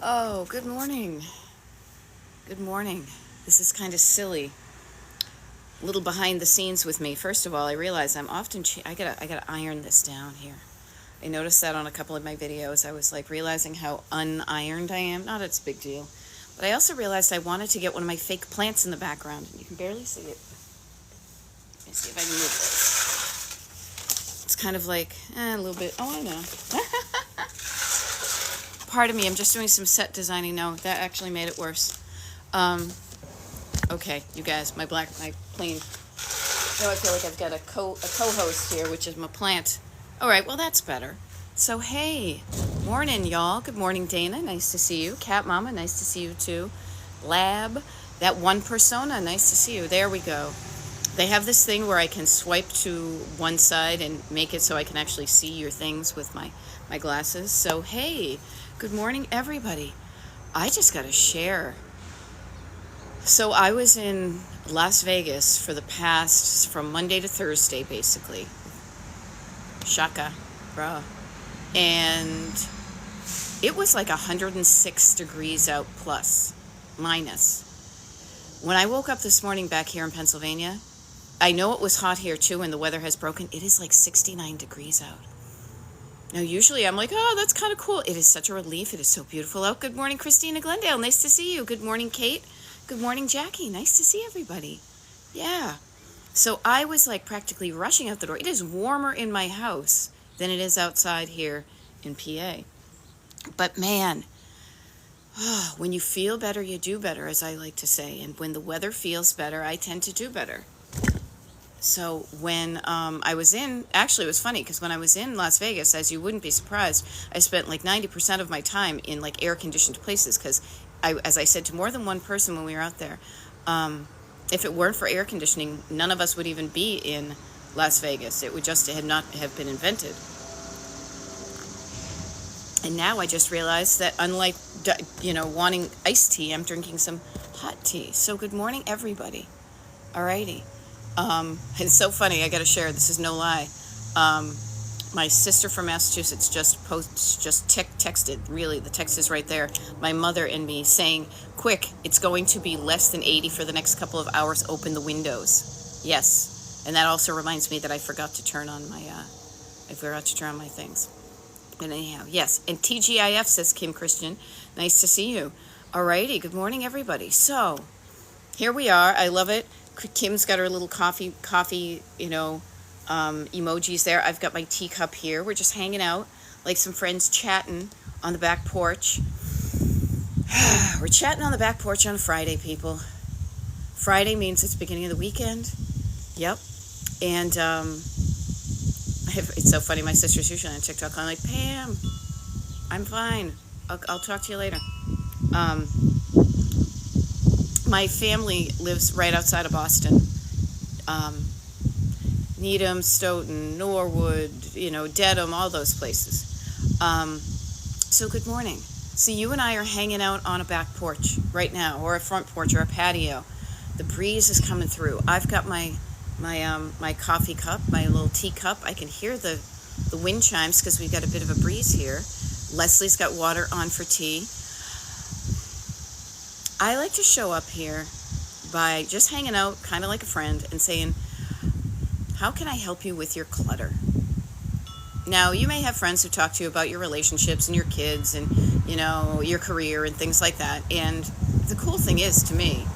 Oh, good morning. Good morning. This is kind of silly. A little behind the scenes with me. First of all, I realize I'm often I gotta iron this down here. I noticed that on a couple of my videos. I was like realizing how unironed I am. Not it's a big deal. But I also realized I wanted to get one of my fake plants in the background. You can barely see it. Let me see if I can move this. It's kind of like a little bit. Oh, I know. Pardon me, I'm just doing some set designing. No, that actually made it worse. Okay, you guys, my plane. Now I feel like I've got a co-host here, which is my plant. All right, well that's better. So hey, morning y'all. Good morning, Dana. Nice to see you. Cat Mama, nice to see you too. Lab, that one persona, nice to see you. There we go. They have this thing where I can swipe to one side and make it so I can actually see your things with my glasses. So hey, good morning everybody. I just got to share. So I was in Las Vegas for the past, from Monday to Thursday basically. Shaka, bruh. And it was like 106 degrees out plus, minus. When I woke up this morning back here in Pennsylvania, I know it was hot here too and the weather has broken. It is like 69 degrees out. Now, usually I'm like, oh, that's kind of cool. It is such a relief. It is so beautiful out. Good morning, Christina Glendale. Nice to see you. Good morning, Kate. Good morning, Jackie. Nice to see everybody. Yeah. So I was like practically rushing out the door. It is warmer in my house than it is outside here in PA. But man, when you feel better, you do better, as I like to say. And when the weather feels better, I tend to do better. So when I was actually it was funny because when I was in Las Vegas, as you wouldn't be surprised, I spent like 90% of my time in like air-conditioned places because, as I said to more than one person when we were out there, if it weren't for air conditioning, none of us would even be in Las Vegas. It would just had not have been invented. And now I just realized that unlike, wanting iced tea, I'm drinking some hot tea. So good morning, everybody. Alrighty. It's so funny. I got to share. This is no lie. My sister from Massachusetts texted. Really, the text is right there. My mother and me saying, "Quick! It's going to be less than 80 for the next couple of hours. Open the windows." Yes, and that also reminds me that I forgot to turn on my things. But anyhow, yes. And TGIF says Kim Christian. Nice to see you. Alrighty. Good morning, everybody. So here we are. I love it. Kim's got her little coffee, emojis there. I've got my teacup here. We're just hanging out like some friends chatting on the back porch. We're chatting on the back porch on Friday, people. Friday means it's the beginning of the weekend. Yep. And it's so funny. My sister's usually on TikTok. I'm like, Pam, I'm fine. I'll talk to you later. My family lives right outside of Boston. Needham, Stoughton, Norwood, Dedham, all those places. So good morning. So you and I are hanging out on a back porch right now, or a front porch, or a patio. The breeze is coming through. I've got my coffee cup, my little tea cup. I can hear the wind chimes because we've got a bit of a breeze here. Leslie's got water on for tea. I like to show up here by just hanging out kind of like a friend and saying, how can I help you with your clutter? Now, you may have friends who talk to you about your relationships and your kids and, your career and things like that. And the cool thing is, to me,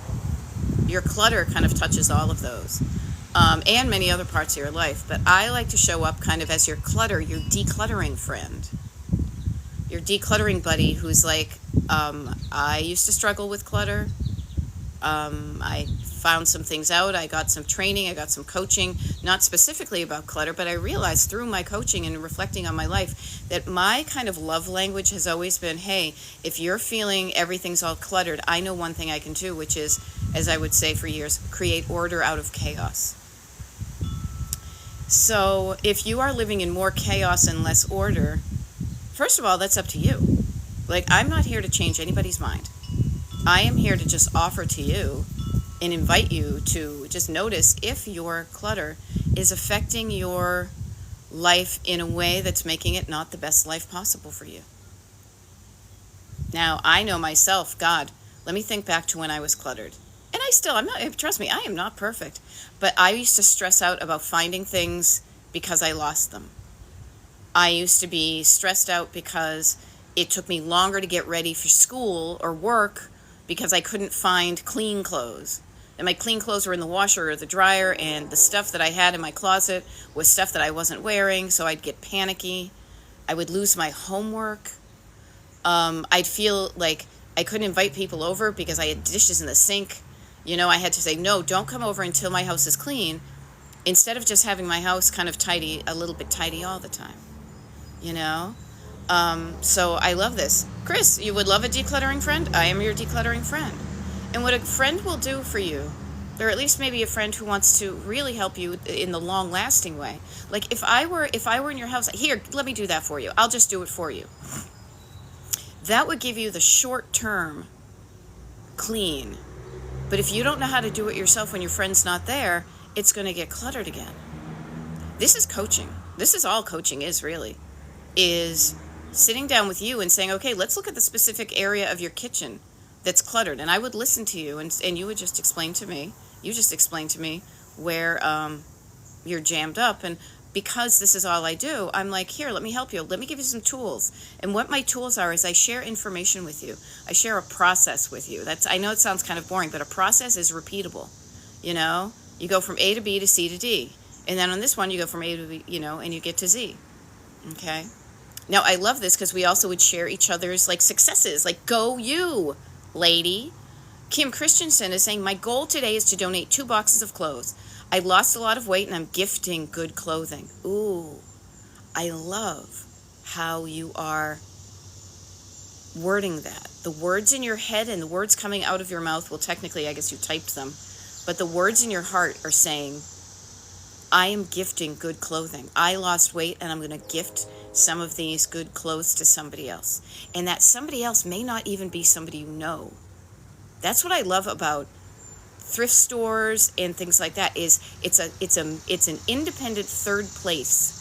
your clutter kind of touches all of those and many other parts of your life. But I like to show up kind of as your decluttering friend. Your decluttering buddy who's like, I used to struggle with clutter. I found some things out. I got some training. I got some coaching, not specifically about clutter, but I realized through my coaching and reflecting on my life that my kind of love language has always been, hey, if you're feeling everything's all cluttered, I know one thing I can do, which is, as I would say for years, create order out of chaos. So if you are living in more chaos and less order, first of all, that's up to you. Like, I'm not here to change anybody's mind. I am here to just offer to you and invite you to just notice if your clutter is affecting your life in a way that's making it not the best life possible for you. Now, I know myself, God, let me think back to when I was cluttered. And I'm not, trust me, I am not perfect. But I used to stress out about finding things because I lost them. I used to be stressed out because it took me longer to get ready for school or work because I couldn't find clean clothes. And my clean clothes were in the washer or the dryer, and the stuff that I had in my closet was stuff that I wasn't wearing, so I'd get panicky. I would lose my homework. I'd feel like I couldn't invite people over because I had dishes in the sink. I had to say, no, don't come over until my house is clean, instead of just having my house kind of tidy, a little bit tidy all the time. So I love this. Chris, you would love a decluttering friend? I am your decluttering friend. And what a friend will do for you, or at least maybe a friend who wants to really help you in the long-lasting way. Like if I were in your house, here, let me do that for you. I'll just do it for you. That would give you the short-term clean. But if you don't know how to do it yourself when your friend's not there, it's going to get cluttered again. This is coaching. This is all coaching is, really. Is sitting down with you and saying, okay, let's look at the specific area of your kitchen that's cluttered. And I would listen to you, and you would just explain to me. You just explain to me where you're jammed up. And because this is all I do, I'm like, here, let me help you. Let me give you some tools. And what my tools are is I share information with you. I share a process with you. I know it sounds kind of boring, but a process is repeatable. You go from A to B to C to D. And then on this one, you go from A to B, and you get to Z. Okay? Now, I love this because we also would share each other's, successes. Go you, lady. Kim Christensen is saying, my goal today is to donate 2 boxes of clothes. I lost a lot of weight and I'm gifting good clothing. Ooh, I love how you are wording that. The words in your head and the words coming out of your mouth, well, technically, I guess you typed them, but the words in your heart are saying, I am gifting good clothing. I lost weight and I'm going to gift some of these good clothes to somebody else. And that somebody else may not even be somebody you know. That's what I love about thrift stores and things like that is it's an independent third place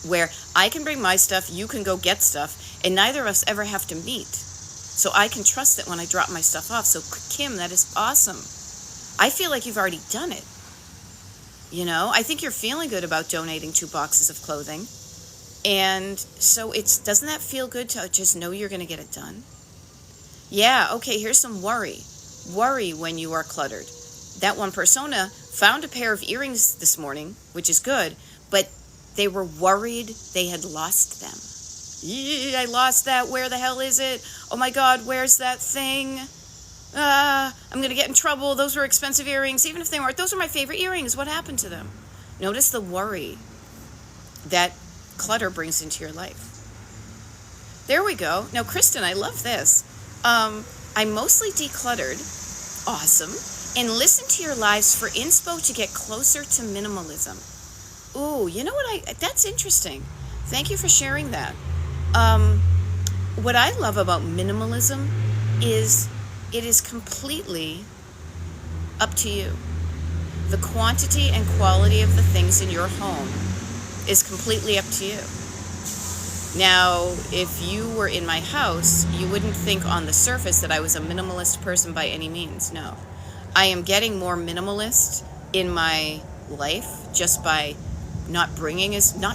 where I can bring my stuff, you can go get stuff, and neither of us ever have to meet. So I can trust it when I drop my stuff off. So Kim, that is awesome. I feel like you've already done it. I think you're feeling good about donating 2 boxes of clothing. And so doesn't that feel good to just know you're going to get it done? Yeah, okay, here's some worry. Worry when you are cluttered. That one persona found a pair of earrings this morning, which is good, but they were worried they had lost them. I lost that. Where the hell is it? Oh my God, where's that thing? I'm going to get in trouble. Those were expensive earrings. Even if they weren't, those are my favorite earrings. What happened to them? Notice the worry that clutter brings into your life. There we go. Now, Kristen, I love this. I'm mostly decluttered. Awesome. And listen to your lives for inspo to get closer to minimalism. Ooh, you know what? That's interesting. Thank you for sharing that. What I love about minimalism is it is completely up to you. The quantity and quality of the things in your home is completely up to you. Now, if you were in my house, you wouldn't think on the surface that I was a minimalist person by any means. No. I am getting more minimalist in my life just by not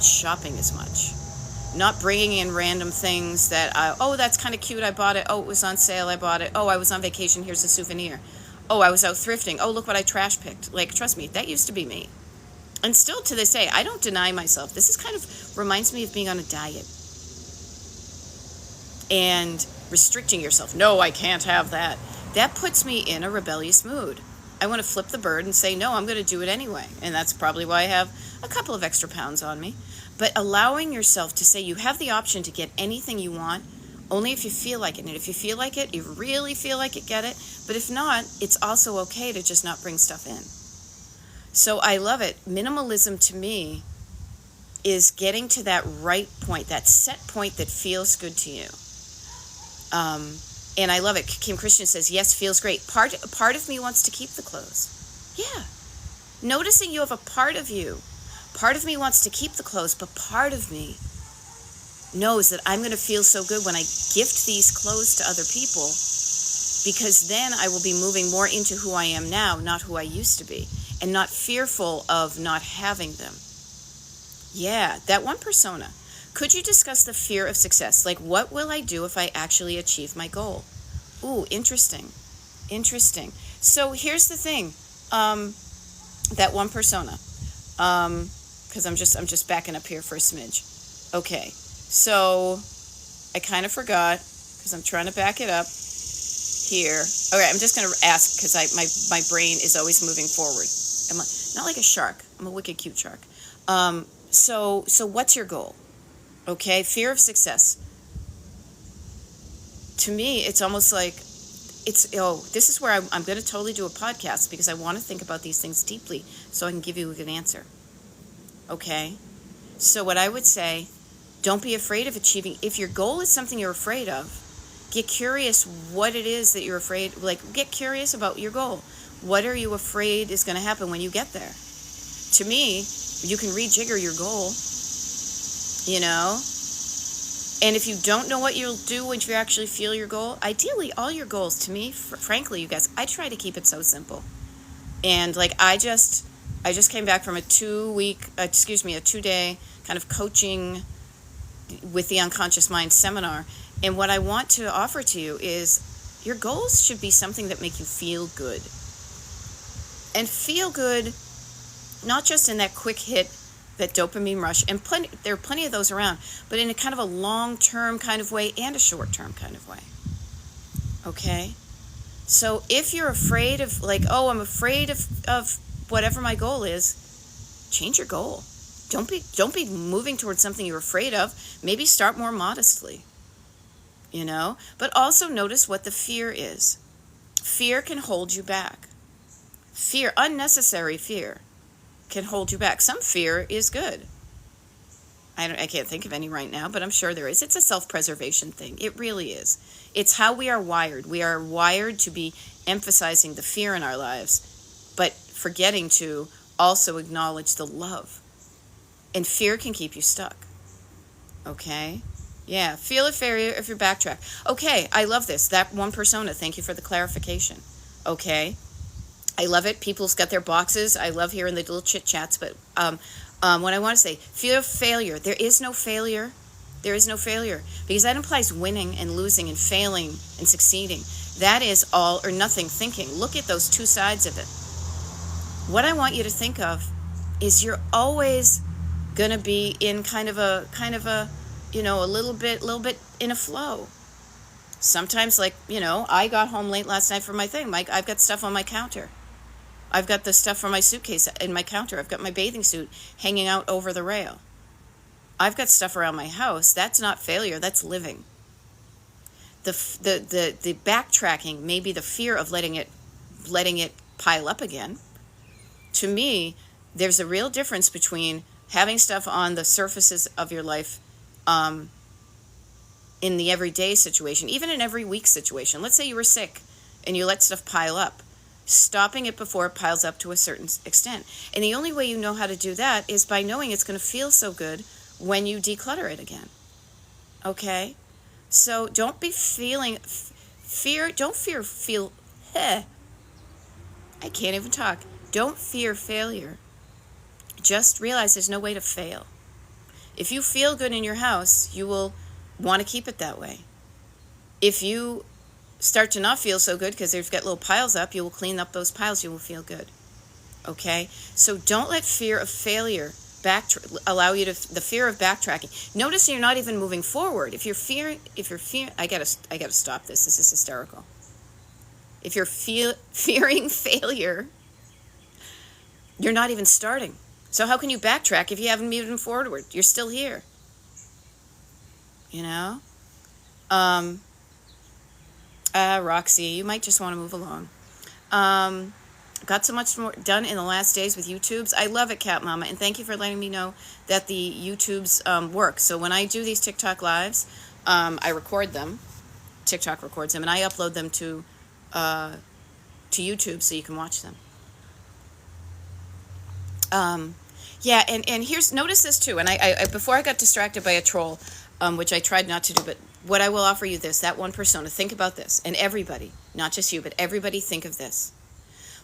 shopping as much. Not bringing in random things that that's kind of cute, I bought it. Oh, it was on sale, I bought it. Oh, I was on vacation, here's a souvenir. Oh, I was out thrifting. Oh, look what I trash picked. Trust me, that used to be me. And still to this day, I don't deny myself. This is kind of reminds me of being on a diet. And restricting yourself. No, I can't have that. That puts me in a rebellious mood. I want to flip the bird and say, no, I'm going to do it anyway. And that's probably why I have a couple of extra pounds on me. But allowing yourself to say you have the option to get anything you want, only if you feel like it. And if you feel like it, you really feel like it, get it. But if not, it's also okay to just not bring stuff in. So I love it. Minimalism to me is getting to that right point, that set point that feels good to you. And I love it. Kim Christian says, yes, feels great. Part of me wants to keep the clothes. Yeah. Noticing you have a part of you. Part of me wants to keep the clothes, but part of me knows that I'm going to feel so good when I gift these clothes to other people, because then I will be moving more into who I am now, not who I used to be, and not fearful of not having them. Yeah, that one persona. Could you discuss the fear of success? Like, what will I do if I actually achieve my goal? Ooh, interesting. Interesting. So here's the thing. That one persona. Because I'm just backing up here for a smidge. Okay. So I kind of forgot because I'm trying to back it up here. All right, I'm just going to ask because my brain is always moving forward. I'm not like a shark. I'm a wicked cute shark. So what's your goal? Okay, fear of success. To me, it's almost like this is where I'm going to totally do a podcast because I want to think about these things deeply so I can give you a good answer. Okay? So what I would say, don't be afraid of achieving. If your goal is something you're afraid of, get curious what it is that you're afraid, get curious about your goal. What are you afraid is going to happen when you get there? To me, you can rejigger your goal, And if you don't know what you'll do when you actually feel your goal, ideally all your goals, to me, frankly, you guys, I try to keep it so simple. And I just came back from a 2-day kind of coaching with the Unconscious Mind seminar. And what I want to offer to you is your goals should be something that make you feel good. And feel good, not just in that quick hit, that dopamine rush, and there are plenty of those around, but in a kind of a long-term kind of way and a short-term kind of way. Okay? So if you're afraid of, I'm afraid of whatever my goal is, change your goal. Don't be moving towards something you're afraid of. Maybe start more modestly, But also notice what the fear is. Fear can hold you back. Fear, unnecessary fear, can hold you back. Some fear is good. I can't think of any right now, but I'm sure there is. It's a self-preservation thing. It really is. It's how we are wired. We are wired to be emphasizing the fear in our lives, but forgetting to also acknowledge the love. And fear can keep you stuck. Okay? Yeah, feel a failure if you backtrack. Okay, I love this. That one persona, thank you for the clarification. Okay? I love it. People's got their boxes. I love hearing the little chit-chats, but what I want to say, fear of failure. There is no failure. There is no failure, because that implies winning and losing and failing and succeeding. That is all or nothing thinking. Look at those two sides of it. What I want you to think of is you're always going to be in kind of a a little bit in a flow. Sometimes, I got home late last night from my thing. I've got stuff on my counter. I've got the stuff from my suitcase in my counter. I've got my bathing suit hanging out over the rail. I've got stuff around my house. That's not failure. That's living. The backtracking, maybe the fear of letting it pile up again. To me, there's a real difference between having stuff on the surfaces of your life in the everyday situation, even in every week situation. Let's say you were sick and you let stuff pile up. Stopping it before it piles up to a certain extent. And the only way you know how to do that is by knowing it's going to feel so good when you declutter it again. Okay? So don't be feeling fear. Don't feel, I can't even talk. Don't fear failure. Just realize there's no way to fail. If you feel good in your house, you will want to keep it that way. If you start to not feel so good because they've got little piles up, you will clean up those piles, you will feel good. Okay? So don't let fear of failure allow you to, the fear of backtracking. Notice you're not even moving forward. If you're I gotta stop this. This is hysterical. If you're fearing failure, you're not even starting. So how can you backtrack if you haven't moved forward? You're still here. Roxy, you might just want to move along. Got so much more done in the last days with YouTubes. I love it, Cat Mama, and thank you for letting me know that the YouTubes work. So when I do these TikTok lives, I record them. TikTok records them, and I upload them to YouTube so you can watch them. And notice this too. And I before I got distracted by a troll, which I tried not to do, but what I will offer you this, that one persona, think about this, and everybody, not just you, but everybody think of this.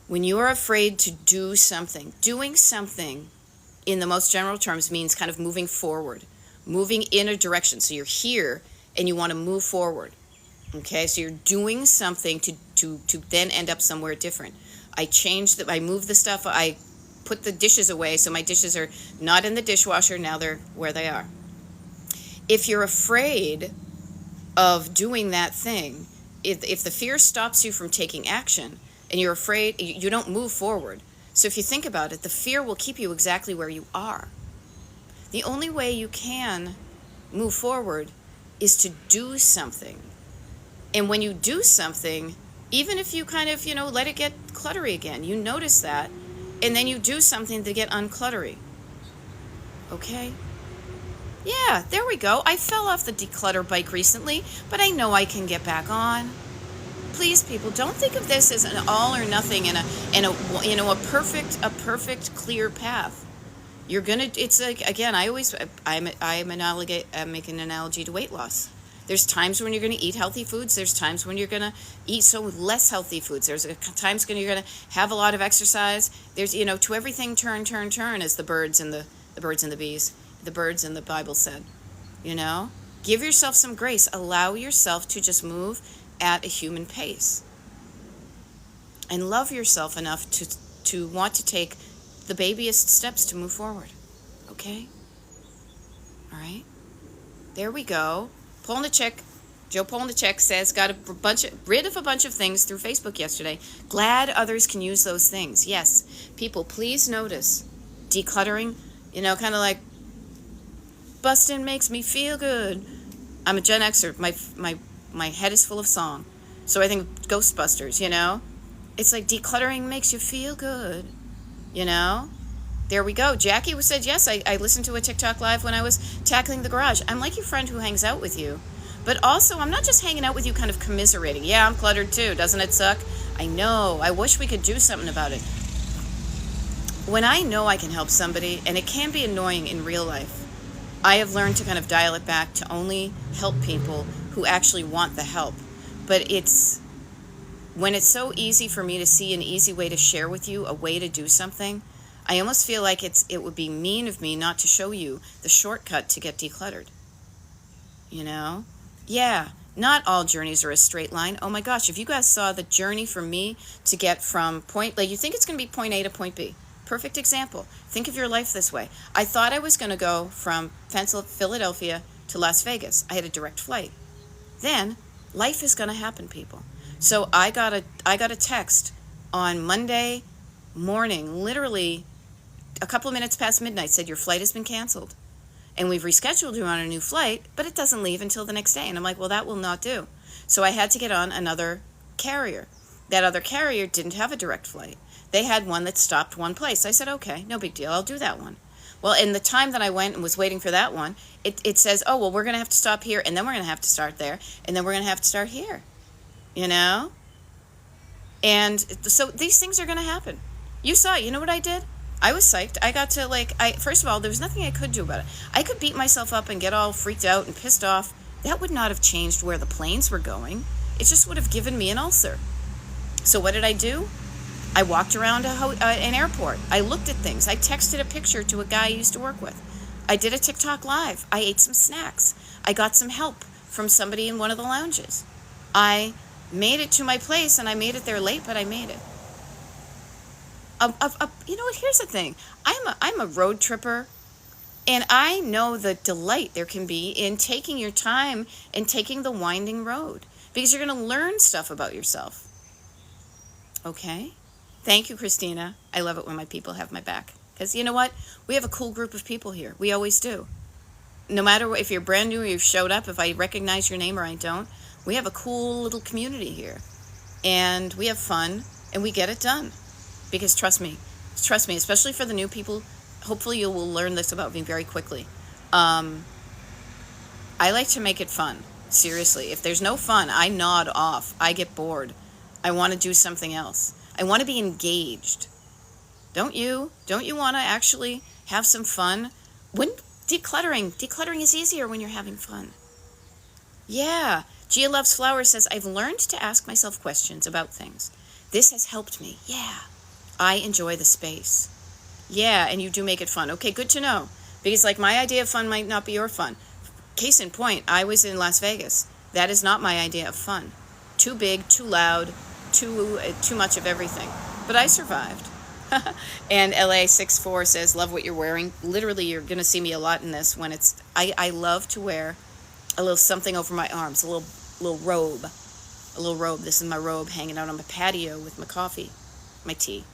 When you are afraid to do something, doing something in the most general terms means kind of moving forward, moving in a direction. So you're here and you want to move forward. Okay, so you're doing something to then end up somewhere different. I moved the stuff, I put the dishes away, so my dishes are not in the dishwasher, now they're where they are. If you're afraid of doing that thing, if the fear stops you from taking action and you're afraid, you don't move forward. So if you think about it, the fear will keep you exactly where you are. The only way you can move forward is to do something. And when you do something, even if you kind of, let it get cluttery again, you notice that, and then you do something to get uncluttery. Okay? Yeah, there we go. I fell off the declutter bike recently, but I know I can get back on. Please, people, don't think of this as an all or nothing and a perfect clear path. You're gonna. It's like, again, I make an analogy to weight loss. There's times when you're going to eat healthy foods. There's times when you're going to eat less healthy foods. There's times when you're going to have a lot of exercise. There's, to everything turn, as the birds and the birds and the bees, the birds and the Bible said. Give yourself some grace. Allow yourself to just move at a human pace. And love yourself enough to want to take the babyest steps to move forward. Okay? All right? There we go. Joe Polnicek says, got rid of a bunch of things through Facebook yesterday. Glad others can use those things. Yes, people, please notice decluttering, kind of like bustin' makes me feel good. I'm a Gen Xer. My head is full of song. So I think Ghostbusters, It's like decluttering makes you feel good, There we go. Jackie said, yes, I listened to a TikTok live when I was tackling the garage. I'm like your friend who hangs out with you. But also, I'm not just hanging out with you kind of commiserating. Yeah, I'm cluttered too. Doesn't it suck? I know. I wish we could do something about it. When I know I can help somebody, and it can be annoying in real life, I have learned to kind of dial it back to only help people who actually want the help. But when it's so easy for me to see an easy way to share with you, a way to do something, I almost feel like it would be mean of me not to show you the shortcut to get decluttered. Yeah, not all journeys are a straight line. Oh my gosh, if you guys saw the journey for me to get from you think it's going to be point A to point B. Perfect example. Think of your life this way. I thought I was going to go from Philadelphia to Las Vegas. I had a direct flight. Then life is going to happen, people. So I got a text on Monday morning, literally a couple of minutes past midnight, said your flight has been canceled. And we've rescheduled you on a new flight, but it doesn't leave until the next day. And I'm like, well, that will not do. So I had to get on another carrier. That other carrier didn't have a direct flight. They had one that stopped one place. I said, okay, no big deal. I'll do that one. Well, in the time that I went and was waiting for that one, it says, oh, well, we're going to have to stop here, and then we're going to have to start there, and then we're going to have to start here. And so these things are going to happen. You saw it. You know what I did? I was psyched. I got to, first of all, there was nothing I could do about it. I could beat myself up and get all freaked out and pissed off. That would not have changed where the planes were going. It just would have given me an ulcer. So what did I do? I walked around an airport. I looked at things. I texted a picture to a guy I used to work with. I did a TikTok live. I ate some snacks. I got some help from somebody in one of the lounges. I made it to my place, and I made it there late, but I made it. Here's the thing. I'm a road tripper, and I know the delight there can be in taking your time and taking the winding road, because you're going to learn stuff about yourself. Okay? Thank you, Christina. I love it when my people have my back, because you know what? We have a cool group of people here. We always do. No matter if you're brand new or you've showed up, if I recognize your name or I don't, we have a cool little community here, and we have fun, and we get it done. Because trust me, especially for the new people, hopefully you will learn this about me very quickly. I like to make it fun. Seriously, if there's no fun, I nod off. I get bored. I want to do something else. I want to be engaged. Don't you? Don't you want to actually have some fun? Decluttering is easier when you're having fun. Yeah. Gia Loves Flowers says, I've learned to ask myself questions about things. This has helped me. Yeah. I enjoy the space. Yeah, and you do make it fun. Okay, good to know. Because, like, my idea of fun might not be your fun. Case in point, I was in Las Vegas. That is not my idea of fun. Too big, too loud, too much of everything. But I survived. And LA64 says, love what you're wearing. Literally, you're going to see me a lot in this when it's... I love to wear a little something over my arms, a little robe. A little robe. This is my robe hanging out on my patio with my coffee, my tea.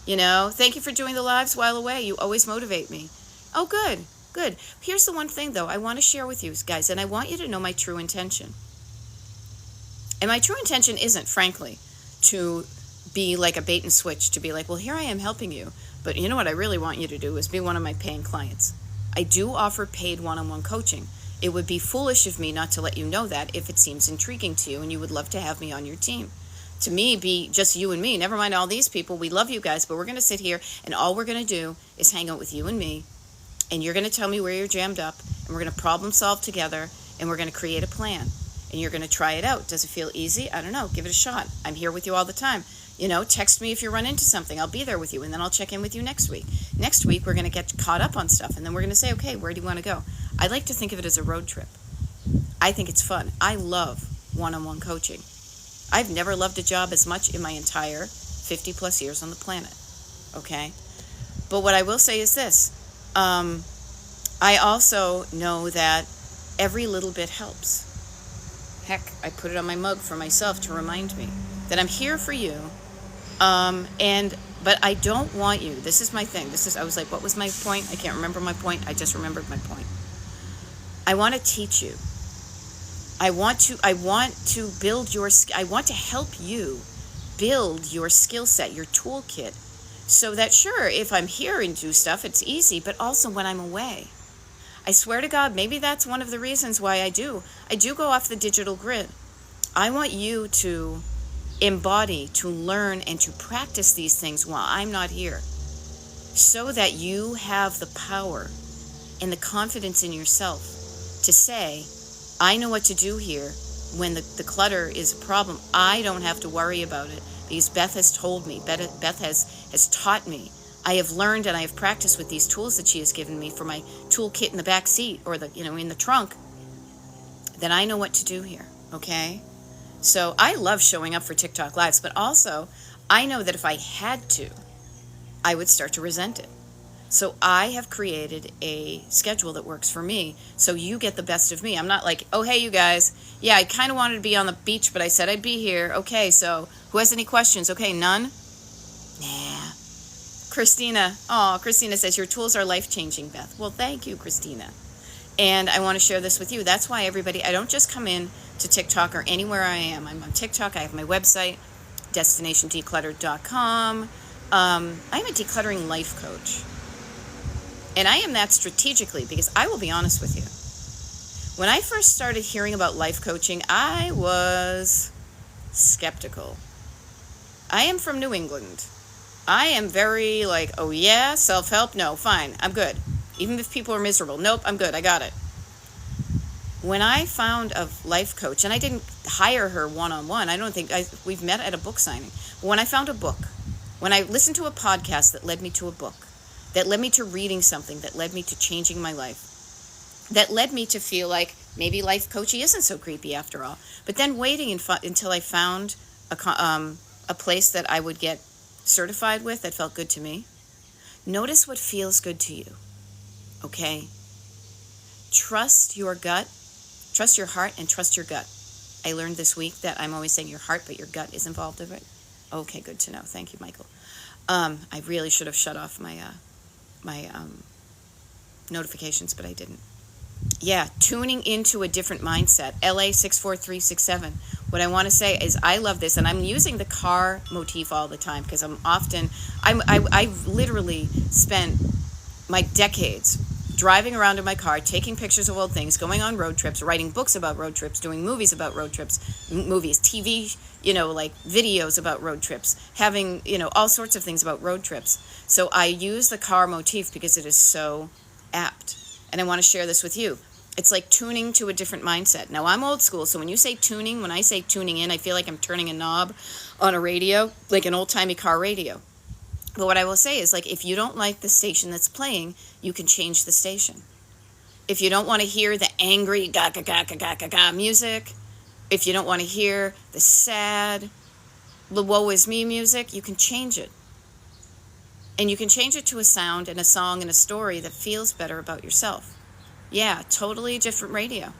You know, thank you for doing the lives while away. You always motivate me. Oh, good, good. Here's the one thing, though, I want to share with you guys, and I want you to know my true intention. And my true intention isn't, frankly, to be like a bait and switch, to be like, well, here I am helping you. But you know what I really want you to do is be one of my paying clients. I do offer paid one-on-one coaching. It would be foolish of me not to let you know that if it seems intriguing to you and you would love to have me on your team. To me, be just you and me. Never mind all these people. We love you guys, but we're going to sit here and all we're going to do is hang out with you and me. And you're going to tell me where you're jammed up, and we're going to problem solve together, and we're going to create a plan. And you're going to try it out. Does it feel easy? I don't know. Give it a shot. I'm here with you all the time. You know, text me if you run into something. I'll be there with you, and then I'll check in with you next week. Next week, we're going to get caught up on stuff, and then we're going to say, okay, where do you want to go? I like to think of it as a road trip. I think it's fun. I love one-on-one coaching. I've never loved a job as much in my entire 50-plus years on the planet, okay? But what I will say is this. I also know that every little bit helps. Heck, I put it on my mug for myself to remind me that I'm here for you. But I don't want you. This is my thing. I was like, what was my point? I can't remember my point. I just remembered my point. I want to teach you. I want to build I want to help you build your skill set, your toolkit, so that sure, if I'm here and do stuff, it's easy, but also when I'm away. I swear to God, maybe that's one of the reasons why I do go off the digital grid. I want you to embody, to learn, and to practice these things while I'm not here, so that you have the power and the confidence in yourself to say, I know what to do here when the clutter is a problem. I don't have to worry about it because Beth has told me, Beth has taught me. I have learned and I have practiced with these tools that she has given me for my toolkit in the back seat or in the trunk, that I know what to do here, okay? So I love showing up for TikTok Lives, but also I know that if I had to, I would start to resent it. So I have created a schedule that works for me, so you get the best of me. I'm not like, oh, hey, you guys. Yeah, I kind of wanted to be on the beach, but I said I'd be here. Okay, so who has any questions? Okay, none? Nah. Christina says, your tools are life-changing, Beth. Well, thank you, Christina. And I want to share this with you. That's why everybody, I don't just come in to TikTok or anywhere I am. I'm on TikTok. I have my website, destinationdecluttered.com. I'm a decluttering life coach. And I am that strategically because I will be honest with you. When I first started hearing about life coaching, I was skeptical. I am from New England. I am very like, oh yeah, self-help? No, fine, I'm good. Even if people are miserable, nope, I'm good, I got it. When I found a life coach, and I didn't hire her one-on-one, I don't think, we've met at a book signing. When I found a book, when I listened to a podcast that led me to a book, that led me to reading something, that led me to changing my life, that led me to feel like maybe life coaching isn't so creepy after all. But then waiting until I found a place that I would get certified with that felt good to me. Notice what feels good to you, okay? Trust your gut, trust your heart, and trust your gut. I learned this week that I'm always saying your heart, but your gut is involved in it. Okay, good to know. Thank you, Michael. I really should have shut off my notifications, but I didn't. Yeah, tuning into a different mindset. LA64367. What I want to say is I love this, and I'm using the car motif all the time because I've literally spent my decades driving around in my car, taking pictures of old things, going on road trips, writing books about road trips, doing movies about road trips, TV, like videos about road trips, having, all sorts of things about road trips. So I use the car motif because it is so apt. and I want to share this with you. It's like tuning to a different mindset. Now, I'm old school, so when you say tuning, when I say tuning in, I feel like I'm turning a knob on a radio, like an old-timey car radio. But what I will say is, like, if you don't like the station that's playing, you can change the station. If you don't want to hear the angry ga-ga-ga-ga-ga-ga music, if you don't want to hear the sad, the woe is me music, you can change it. And you can change it to a sound and a song and a story that feels better about yourself. Yeah, totally different radio.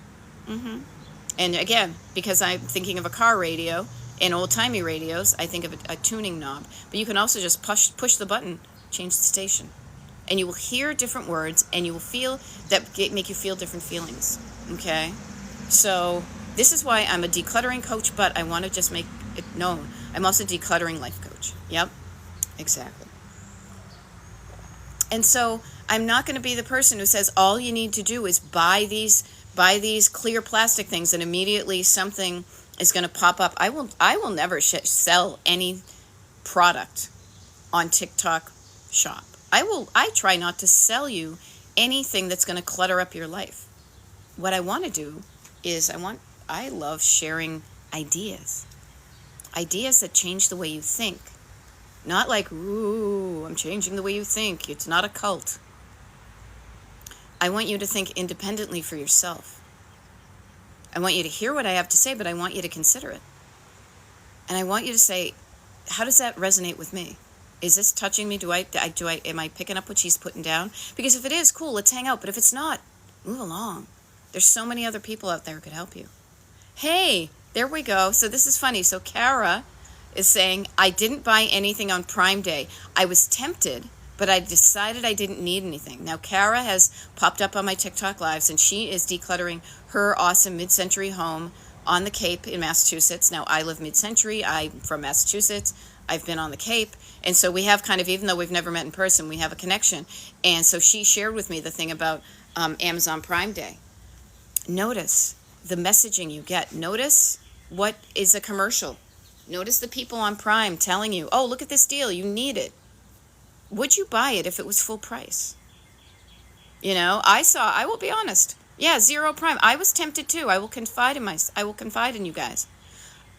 And again, because I'm thinking of a car radio and old-timey radios, I think of a tuning knob. But you can also just push the button, change the station. And you will hear different words, and you will feel that make you feel different feelings. Okay? So this is why I'm a decluttering coach, but I want to just make it known. I'm also a decluttering life coach. Yep, exactly. And so I'm not going to be the person who says all you need to do is buy these clear plastic things and immediately something is going to pop up. I will never sell any product on TikTok shop. I try not to sell you anything that's going to clutter up your life. What I want to do is I love sharing ideas that change the way you think. Not like, ooh, I'm changing the way you think. It's not a cult. I want you to think independently for yourself. I want you to hear what I have to say, but I want you to consider it. And I want you to say, how does that resonate with me? Is this touching me? Am I picking up what she's putting down? Because if it is, cool, let's hang out. But if it's not, move along. There's so many other people out there who could help you. Hey, there we go. So this is funny. So Kara is saying, I didn't buy anything on Prime Day. I was tempted, but I decided I didn't need anything. Now, Kara has popped up on my TikTok lives, and she is decluttering her awesome mid-century home on the Cape in Massachusetts. Now, I live mid-century. I'm from Massachusetts. I've been on the Cape. And so we have kind of, even though we've never met in person, we have a connection. And so she shared with me the thing about Amazon Prime Day. Notice the messaging you get. Notice what is a commercial. Notice the people on Prime telling you, oh, look at this deal, you need it. Would you buy it if it was full price? You know, I will be honest. Yeah, zero Prime. I was tempted too. I will confide in you guys.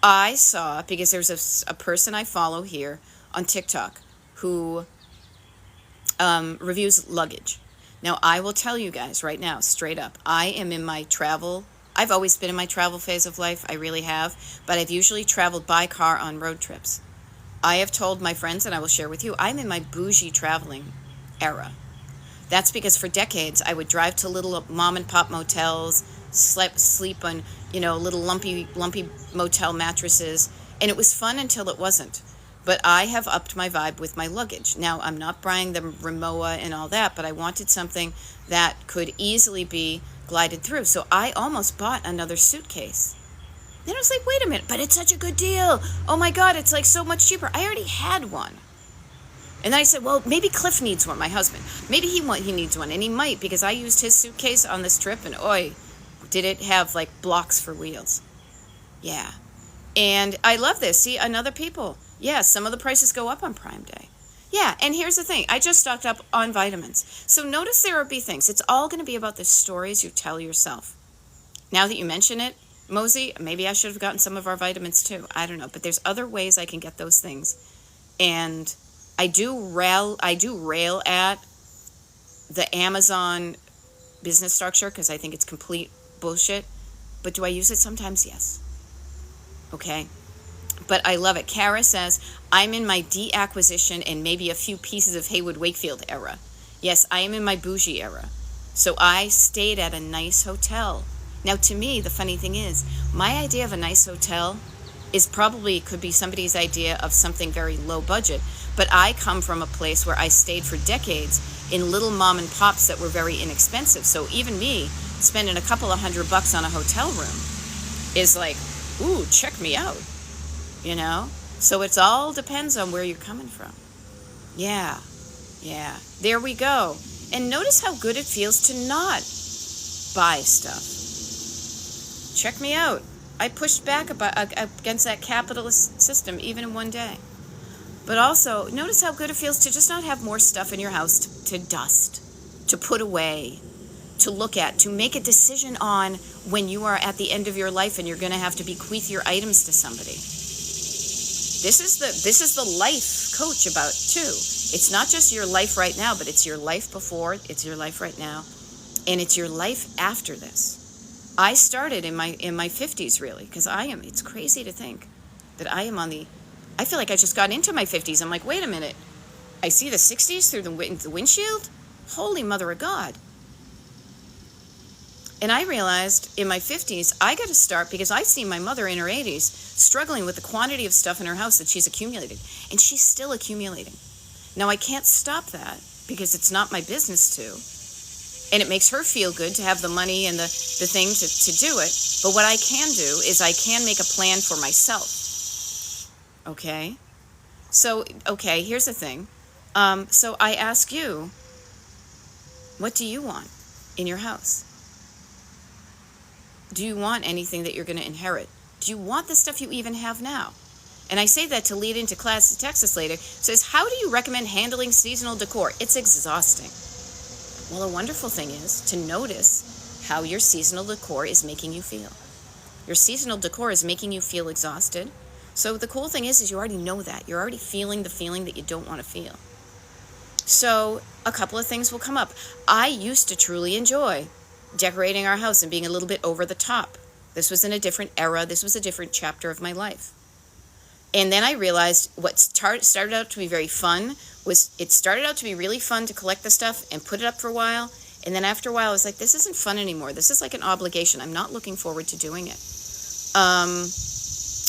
I saw, because there's a person I follow here on TikTok who reviews luggage. Now, I will tell you guys right now, straight up, I am in my travel. I've always been in my travel phase of life. I really have. But I've usually traveled by car on road trips. I have told my friends, and I will share with you, I'm in my bougie traveling era. That's because for decades, I would drive to little mom and pop motels, sleep on, little lumpy motel mattresses. And it was fun until it wasn't. But I have upped my vibe with my luggage. Now, I'm not buying the Rimowa and all that, but I wanted something that could easily be glided through. So I almost bought another suitcase. Then I was like, wait a minute, but it's such a good deal. Oh my God, it's like so much cheaper. I already had one. And then I said, well, maybe Cliff needs one, my husband. Maybe he needs one, and he might, because I used his suitcase on this trip, and oi, did it have like blocks for wheels. Yeah. And I love this. See, another people. Yeah, some of the prices go up on Prime Day. Yeah, and here's the thing. I just stocked up on vitamins. So notice there will be things. It's all going to be about the stories you tell yourself. Now that you mention it, Mosey, maybe I should have gotten some of our vitamins too. I don't know. But there's other ways I can get those things. And I do rail at the Amazon business structure because I think it's complete bullshit. But do I use it sometimes? Yes. Okay. But I love it. Kara says, I'm in my deacquisition and maybe a few pieces of Haywood Wakefield era. Yes, I am in my bougie era. So I stayed at a nice hotel. Now, to me, the funny thing is, my idea of a nice hotel could be somebody's idea of something very low budget. But I come from a place where I stayed for decades in little mom and pops that were very inexpensive. So even me spending a couple of $100 on a hotel room is like, ooh, check me out. So it all depends on where you're coming from. Yeah, there we go. And notice how good it feels to not buy stuff. Check me out. I pushed back against that capitalist system even in one day. But also, notice how good it feels to just not have more stuff in your house to dust, to put away, to look at, to make a decision on when you are at the end of your life and you're going to have to bequeath your items to somebody. This is the life coach about too. It's not just your life right now, but it's your life before, it's your life right now, and it's your life after this. I started in my 50s really, because it's crazy to think that I feel like I just got into my 50s. I'm like, wait a minute. I see the 60s through the windshield? Holy mother of God. And I realized in my 50s, I got to start, because I see my mother in her 80s struggling with the quantity of stuff in her house that she's accumulated. And she's still accumulating. Now, I can't stop that because it's not my business to. And it makes her feel good to have the money and the thing to do it. But what I can do is I can make a plan for myself. Okay? So, okay, here's the thing. So I ask you, what do you want in your house? Do you want anything that you're going to inherit? Do you want the stuff you even have now? And I say that to lead into Classy Texas later. It says, how do you recommend handling seasonal decor? It's exhausting. Well, the wonderful thing is to notice how your seasonal decor is making you feel. Your seasonal decor is making you feel exhausted. So the cool thing is you already know that. You're already feeling the feeling that you don't want to feel. So a couple of things will come up. I used to truly enjoy decorating our house and being a little bit over the top. This was in a different era. This was a different chapter of my life. And then I realized what started out to be very fun was it started out to be really fun to collect the stuff and put it up for a while. And then after a while, I was like, this isn't fun anymore. This is like an obligation. I'm not looking forward to doing it.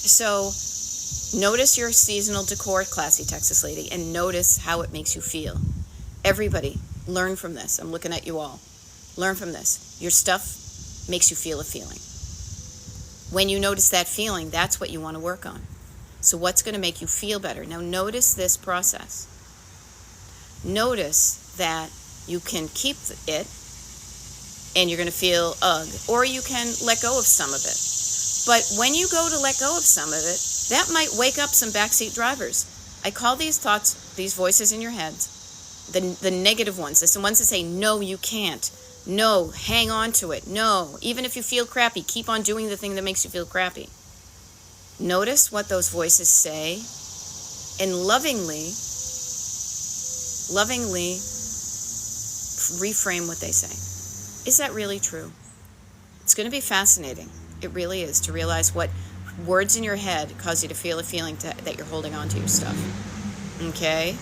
So notice your seasonal decor, Classy Texas Lady, and notice how it makes you feel. Everybody, learn from this. I'm looking at you all. Learn from this. Your stuff makes you feel a feeling. When you notice that feeling, that's what you want to work on. So what's going to make you feel better? Now notice this process. Notice that you can keep it and you're going to feel ugh, or you can let go of some of it. But when you go to let go of some of it, that might wake up some backseat drivers. I call these thoughts, these voices in your head, the negative ones. It's the ones that say, no, you can't. No, hang on to it. No, even if you feel crappy, keep on doing the thing that makes you feel crappy. Notice what those voices say and lovingly reframe what they say. Is that really true? It's going to be fascinating. It really is, to realize what words in your head cause you to feel a feeling that you're holding on to your stuff. Okay?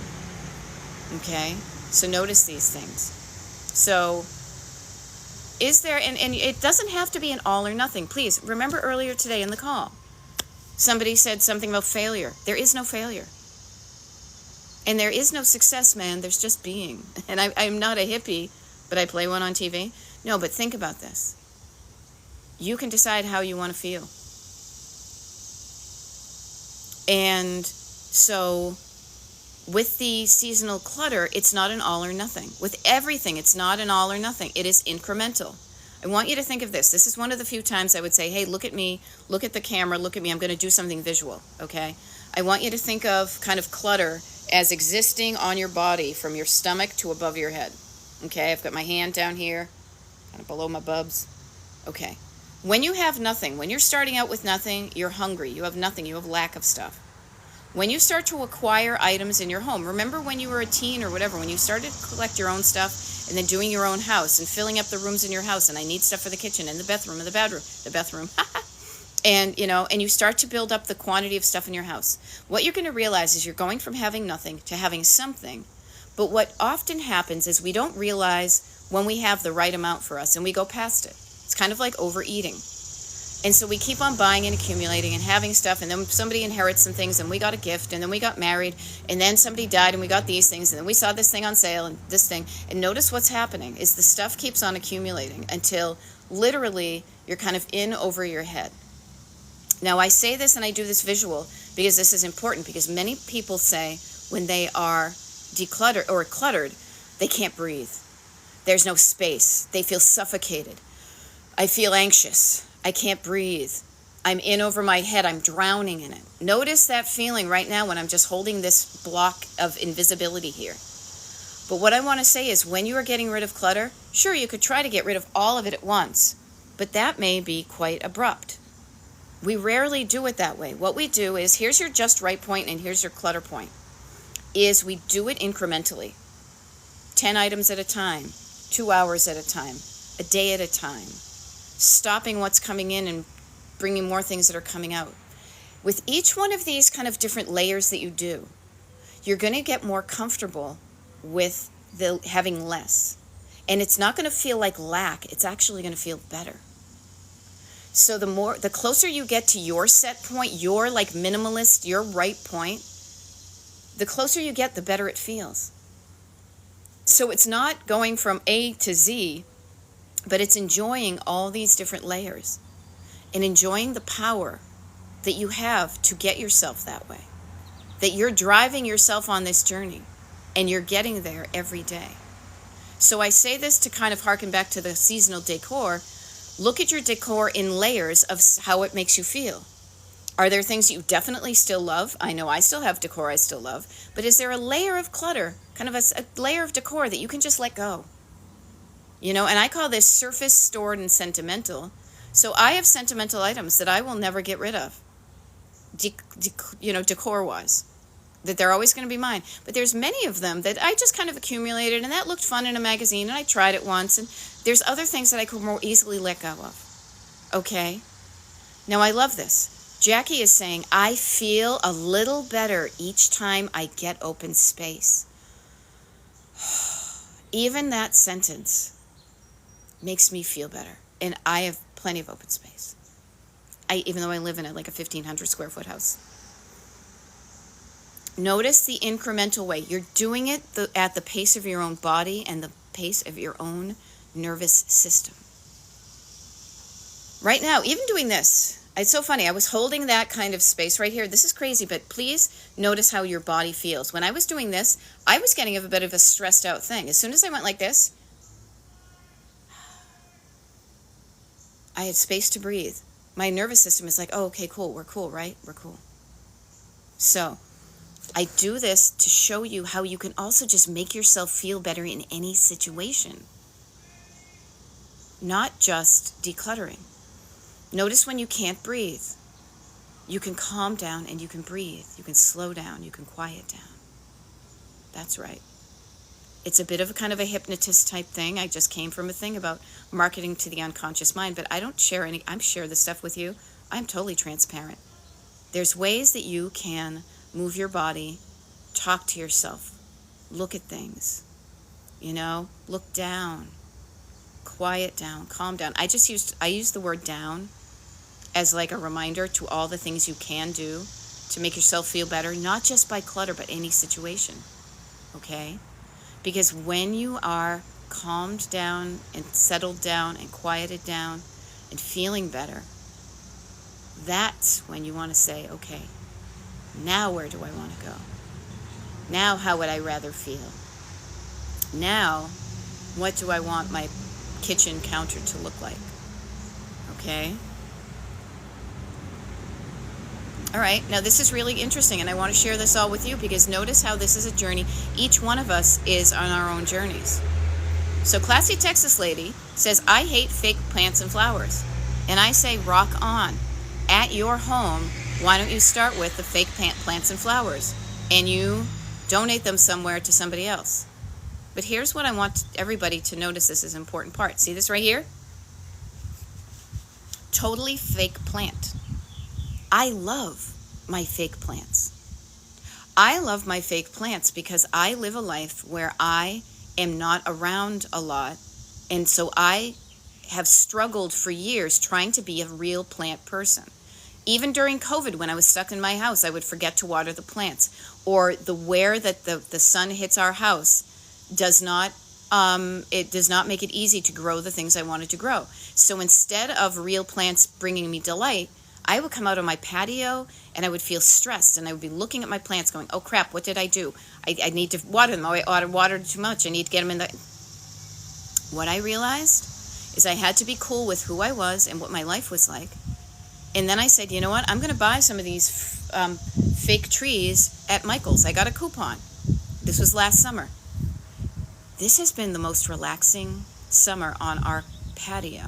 Okay? So notice these things. So is there, and it doesn't have to be an all or nothing. Please, remember earlier today in the call, somebody said something about failure. There is no failure. And there is no success, man. There's just being. And I'm not a hippie, but I play one on TV. No, but think about this. You can decide how you want to feel. And so with the seasonal clutter, it's not an all or nothing. With everything, it's not an all or nothing. It is incremental. I want you to think of this. This is one of the few times I would say, hey, look at me, look at the camera, look at me. I'm going to do something visual, okay? I want you to think of kind of clutter as existing on your body from your stomach to above your head, okay? I've got my hand down here, kind of below my bubs, okay? When you have nothing, when you're starting out with nothing, you're hungry. You have nothing. You have lack of stuff. When you start to acquire items in your home, remember when you were a teen or whatever, when you started to collect your own stuff and then doing your own house and filling up the rooms in your house, and I need stuff for the kitchen and the bathroom, and and you start to build up the quantity of stuff in your house. What you're going to realize is you're going from having nothing to having something. But what often happens is we don't realize when we have the right amount for us and we go past it. It's kind of like overeating. And so we keep on buying and accumulating and having stuff, and then somebody inherits some things, and we got a gift, and then we got married, and then somebody died, and we got these things, and then we saw this thing on sale, and this thing. And notice what's happening is the stuff keeps on accumulating until literally you're kind of in over your head. Now, I say this and I do this visual because this is important, because many people say when they are decluttered or cluttered, they can't breathe. There's no space. They feel suffocated. I feel anxious. I can't breathe. I'm in over my head. I'm drowning in it. Notice that feeling right now when I'm just holding this block of invisibility here. But what I want to say is when you are getting rid of clutter, sure, you could try to get rid of all of it at once, but that may be quite abrupt. We rarely do it that way. What we do is, here's your just right point and here's your clutter point, is we do it incrementally. 10 items at a time, 2 hours at a time, a day at a time, stopping what's coming in and bringing more things that are coming out. With each one of these kind of different layers that you do, you're going to get more comfortable with the having less. And it's not going to feel like lack. It's actually going to feel better. So the closer you get to your set point, your like minimalist, your right point, the closer you get, the better it feels. So it's not going from A to Z, but it's enjoying all these different layers and enjoying the power that you have to get yourself that way, that you're driving yourself on this journey and you're getting there every day. So I say this to kind of harken back to the seasonal decor. Look at your decor in layers of how it makes you feel. Are there things you definitely still love? I know I still have decor I still love, but is there a layer of clutter, kind of a layer of decor that you can just let go? You know, and I call this surface, stored, and sentimental. So I have sentimental items that I will never get rid of, decor-wise, that they're always going to be mine. But there's many of them that I just kind of accumulated, and that looked fun in a magazine, and I tried it once, and there's other things that I could more easily let go of. Okay? Now, I love this. Jackie is saying, I feel a little better each time I get open space. Even that sentence makes me feel better. And I have plenty of open space. Even though I live in a 1,500 square foot house. Notice the incremental way. You're doing it at the pace of your own body and the pace of your own nervous system. Right now, even doing this, it's so funny. I was holding that kind of space right here. This is crazy, but please notice how your body feels. When I was doing this, I was getting a bit of a stressed out thing. As soon as I went like this, I had space to breathe. My nervous system is like, oh, okay, cool. We're cool, right? We're cool. So I do this to show you how you can also just make yourself feel better in any situation. Not just decluttering. Notice when you can't breathe. You can calm down and you can breathe. You can slow down. You can quiet down. That's right. It's a bit of a kind of a hypnotist type thing. I just came from a thing about marketing to the unconscious mind, but I don't share I'm share this stuff with you. I'm totally transparent. There's ways that you can move your body, talk to yourself, look at things, look down, quiet down, calm down. I use the word down as like a reminder to all the things you can do to make yourself feel better, not just by clutter, but any situation, okay? Because when you are calmed down and settled down and quieted down and feeling better, that's when you want to say, okay, now where do I want to go? Now how would I rather feel? Now, what do I want my kitchen counter to look like? Okay? All right, now this is really interesting, and I want to share this all with you because notice how this is a journey. Each one of us is on our own journeys. So Classy Texas Lady says, I hate fake plants and flowers. And I say, rock on. At your home, why don't you start with the fake plants and flowers and you donate them somewhere to somebody else? But here's what I want everybody to notice. This is an important part. See this right here? Totally fake plant. I love my fake plants. I love my fake plants because I live a life where I am not around a lot. And so I have struggled for years trying to be a real plant person. Even during COVID, when I was stuck in my house, I would forget to water the plants. Or where that the sun hits our house does not make it easy to grow the things I wanted to grow. So instead of real plants bringing me delight, I would come out on my patio and I would feel stressed and I would be looking at my plants going, oh crap, what did I do? I need to water them. Oh, I watered too much. I need to get them in the... What I realized is I had to be cool with who I was and what my life was like. And then I said, you know what? I'm going to buy some of these fake trees at Michael's. I got a coupon. This was last summer. This has been the most relaxing summer on our patio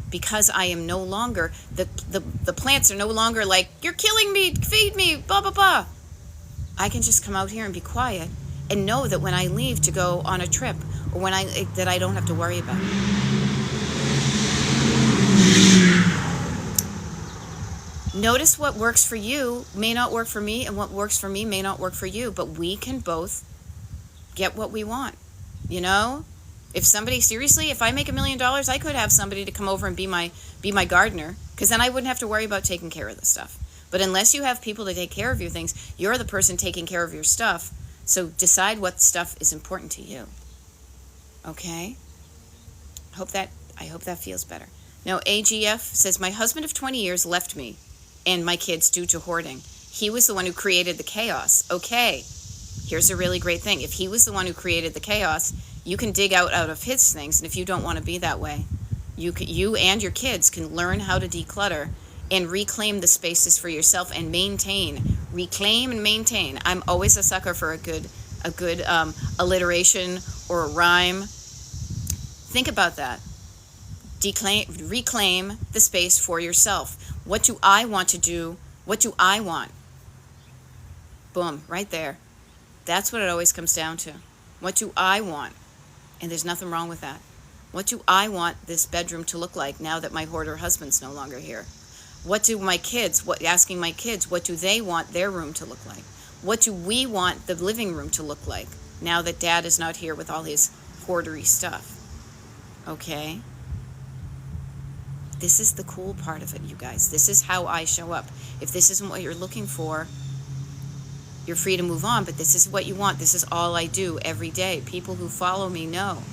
because I am no longer, the plants are no longer like, you're killing me, feed me, blah, blah, blah. I can just come out here and be quiet and know that when I leave to go on a trip or that I don't have to worry about it. Notice what works for you may not work for me, and what works for me may not work for you, but we can both get what we want. You know, if I make $1 million, I could have somebody to come over and be my gardener, because then I wouldn't have to worry about taking care of the stuff. But unless you have people to take care of your things, you're the person taking care of your stuff. So decide what stuff is important to you. Okay? I hope that feels better. Now, AGF says, my husband of 20 years left me and my kids due to hoarding. He was the one who created the chaos. Okay. Here's a really great thing. If he was the one who created the chaos, you can dig out of his things. And if you don't want to be that way, you and your kids can learn how to declutter and reclaim the spaces for yourself and reclaim and maintain. I'm always a sucker for a good alliteration or a rhyme. Think about that. Reclaim the space for yourself. What do I want to do? What do I want? Boom, right there. That's what it always comes down to. What do I want? And there's nothing wrong with that. What do I want this bedroom to look like now that my hoarder husband's no longer here? What do my kids, asking my kids, what do they want their room to look like? What do we want the living room to look like now that Dad is not here with all his hoardery stuff? Okay? This is the cool part of it, you guys. This is how I show up. If this isn't what you're looking for, you're free to move on, but this is what you want. This is all I do every day. People who follow me know.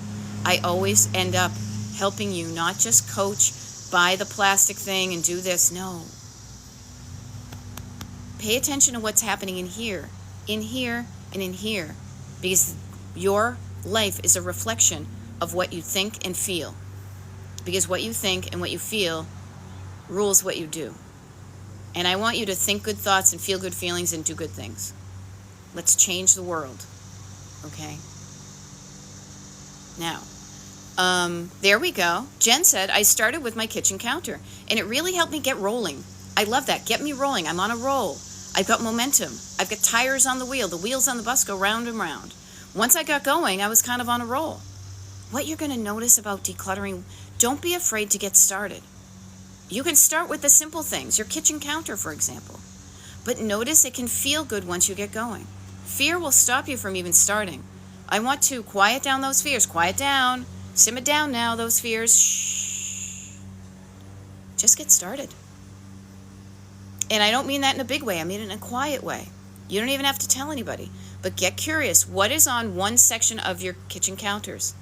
I always end up helping you, not just coach, buy the plastic thing and do this. No. Pay attention to what's happening in here, and in here, because your life is a reflection of what you think and feel. Because what you think and what you feel rules what you do. And I want you to think good thoughts and feel good feelings and do good things. Let's change the world. Okay? Now, there we go. Jen said, I started with my kitchen counter, and it really helped me get rolling. I love that. Get me rolling. I'm on a roll. I've got momentum. I've got tires on the wheel. The wheels on the bus go round and round. Once I got going, I was kind of on a roll. What you're going to notice about decluttering, don't be afraid to get started. You can start with the simple things, your kitchen counter, for example. But notice it can feel good once you get going. Fear will stop you from even starting. I want to quiet down those fears. Quiet down. Simmer down now, those fears. Shh. Just get started. And I don't mean that in a big way. I mean it in a quiet way. You don't even have to tell anybody. But get curious. What is on one section of your kitchen counters?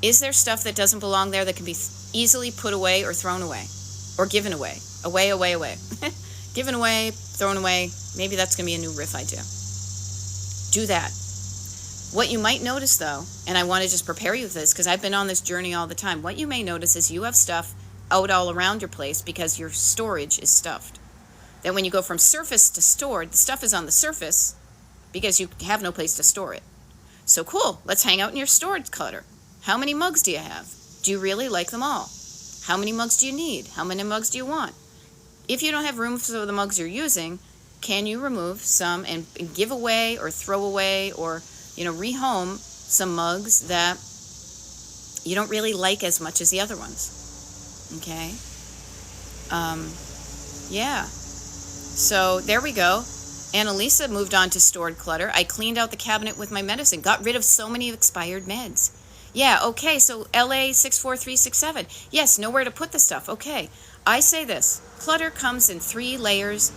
Is there stuff that doesn't belong there that can be easily put away or thrown away? Or given away? Away. Given away, thrown away. Maybe that's going to be a new riff idea. Do that. What you might notice, though, and I want to just prepare you for this because I've been on this journey all the time. What you may notice is you have stuff out all around your place because your storage is stuffed. Then when you go from surface to stored, the stuff is on the surface because you have no place to store it. So cool. Let's hang out in your storage clutter. How many mugs do you have? Do you really like them all? How many mugs do you need? How many mugs do you want? If you don't have room for the mugs you're using, can you remove some and give away or throw away or, rehome some mugs that you don't really like as much as the other ones? Okay? Yeah. So there we go. Annalisa moved on to stored clutter. I cleaned out the cabinet with my medicine, got rid of so many expired meds. Yeah, okay, so LA 64367. Yes, nowhere to put the stuff. Okay, I say this. Clutter comes in 3 layers: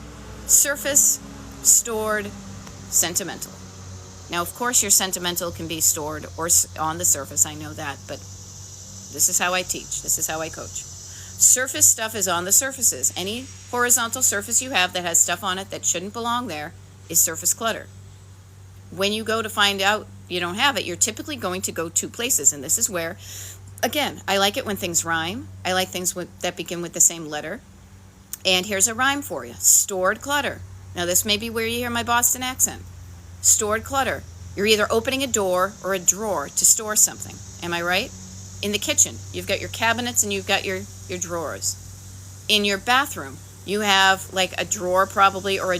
surface, stored, sentimental. Now, of course, your sentimental can be stored or on the surface. I know that, but this is how I teach. This is how I coach. Surface stuff is on the surfaces. Any horizontal surface you have that has stuff on it that shouldn't belong there is surface clutter. When you go to find out you don't have it, you're typically going to go 2 places. And this is where, again, I like it when things rhyme. I like things that begin with the same letter. And here's a rhyme for you. Stored clutter. Now, this may be where you hear my Boston accent. Stored clutter. You're either opening a door or a drawer to store something. Am I right? In the kitchen, you've got your cabinets and you've got your drawers. In your bathroom, you have like a drawer probably, or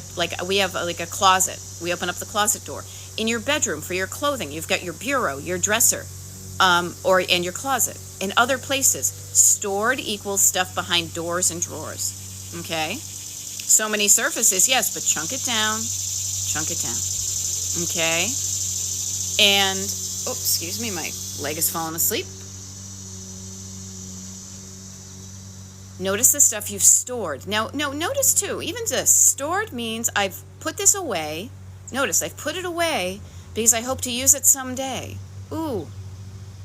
we have like a closet. We open up the closet door. In your bedroom for your clothing, you've got your bureau, your dresser, and your closet. In other places, stored equals stuff behind doors and drawers. Okay? So many surfaces, yes, but chunk it down. Chunk it down. Okay? And, oh, excuse me, my leg is falling asleep. Notice the stuff you've stored. Now, notice too, even this, stored means I've put this away. Notice, I've put it away because I hope to use it someday. Ooh,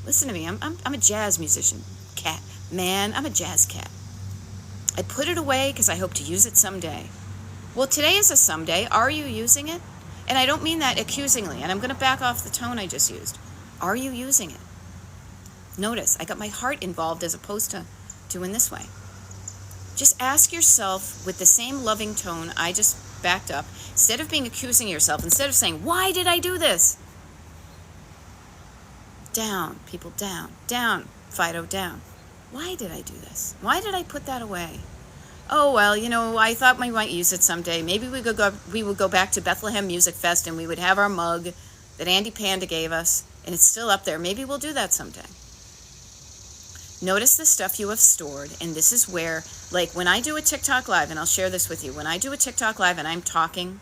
listen to me, I'm a jazz musician, cat. Man, I'm a jazz cat. I put it away because I hope to use it someday. Well, today is a someday. Are you using it? And I don't mean that accusingly, and I'm going to back off the tone I just used. Are you using it? Notice, I got my heart involved as opposed to doing this way. Just ask yourself with the same loving tone I just backed up, instead of being accusing yourself, instead of saying, why did I do this? Down, people, down. Down, Fido, down. Why did I do this? Why did I put that away? Oh, well, I thought we might use it someday. Maybe we would go back to Bethlehem Music Fest and we would have our mug that Andy Panda gave us, and it's still up there. Maybe we'll do that someday. Notice the stuff you have stored, and this is where, like when I do a TikTok live, and I'll share this with you, when I do a TikTok live and I'm talking,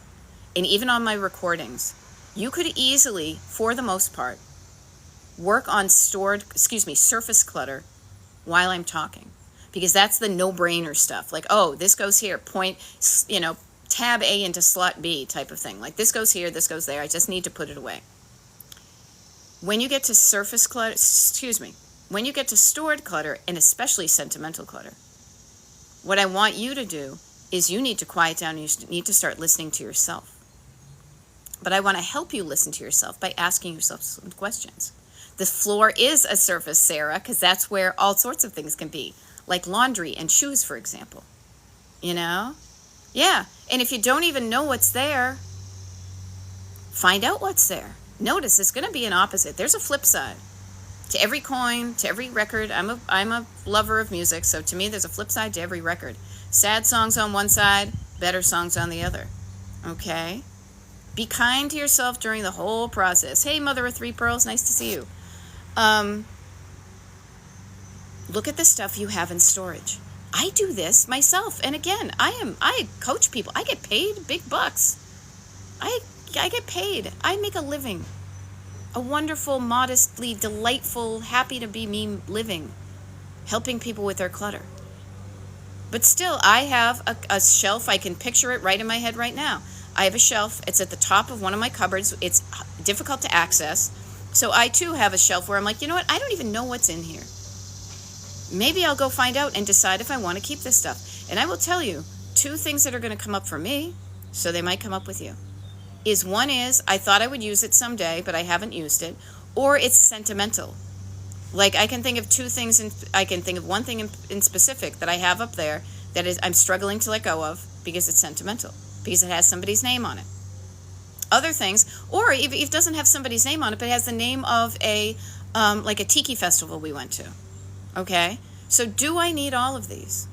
and even on my recordings, you could easily, for the most part, work on surface clutter while I'm talking, because that's the no-brainer stuff. Like, oh, this goes here, tab A into slot B type of thing. Like this goes here, this goes there. I just need to put it away. When you get to surface clutter, when you get to stored clutter, and especially sentimental clutter, what I want you to do is you need to quiet down and you need to start listening to yourself. But I want to help you listen to yourself by asking yourself some questions. The floor is a surface, Sarah, because that's where all sorts of things can be, like laundry and shoes, for example. Yeah. And if you don't even know what's there, find out what's there. Notice it's going to be an opposite. There's a flip side. To every coin, to every record, I'm a lover of music, so to me there's a flip side to every record. Sad songs on one side, better songs on the other. Okay? Be kind to yourself during the whole process. Hey, mother of three pearls, nice to see you. Look at the stuff you have in storage. I do this myself, and again, I coach people. I get paid big bucks. I get paid. I make a living. A wonderful, modestly, delightful, happy to be me living, helping people with their clutter. But still, I have a shelf. I can picture it right in my head right now. I have a shelf. It's at the top of one of my cupboards. It's difficult to access. So I, too, have a shelf where I'm like, you know what? I don't even know what's in here. Maybe I'll go find out and decide if I want to keep this stuff. And I will tell you, two things that are going to come up for me, so they might come up with you. One is, I thought I would use it someday, but I haven't used it. Or it's sentimental. Like, I can think of two things, I can think of one thing in specific that I have up there that is I'm struggling to let go of because it's sentimental, because it has somebody's name on it. Other things, or if it doesn't have somebody's name on it, but it has the name of a tiki festival we went to. Okay? So do I need all of these?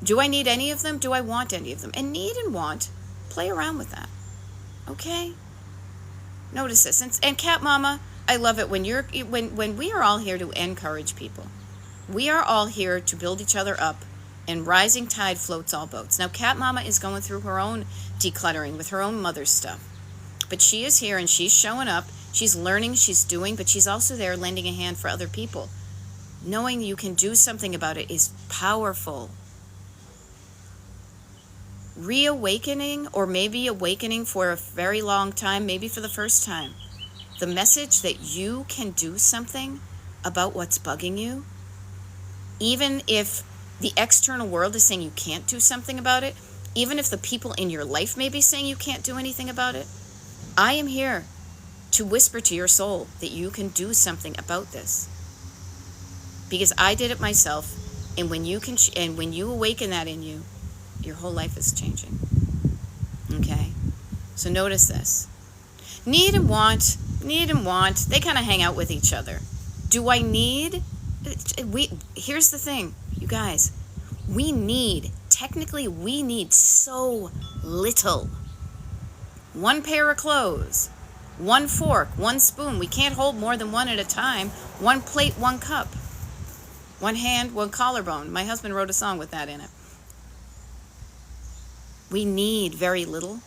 Do I need any of them? Do I want any of them? And need and want, play around with that. Okay? Notice this. And Cat Mama, I love it when we are all here to encourage people. We are all here to build each other up, and rising tide floats all boats. Now, Cat Mama is going through her own decluttering with her own mother's stuff. But she is here and she's showing up. She's learning, she's doing, but she's also there lending a hand for other people. Knowing you can do something about it is powerful. Reawakening, or maybe awakening for a very long time, maybe for the first time, the message that you can do something about what's bugging you, even if the external world is saying you can't do something about it, even if the people in your life may be saying you can't do anything about it, I am here to whisper to your soul that you can do something about this. Because I did it myself, and when you awaken that in you, your whole life is changing. Okay? So notice this. Need and want, they kind of hang out with each other. Do I need? Here's the thing, you guys. Technically we need so little. One pair of clothes, one fork, one spoon. We can't hold more than one at a time. One plate, one cup. One hand, one collarbone. My husband wrote a song with that in it. We need very little,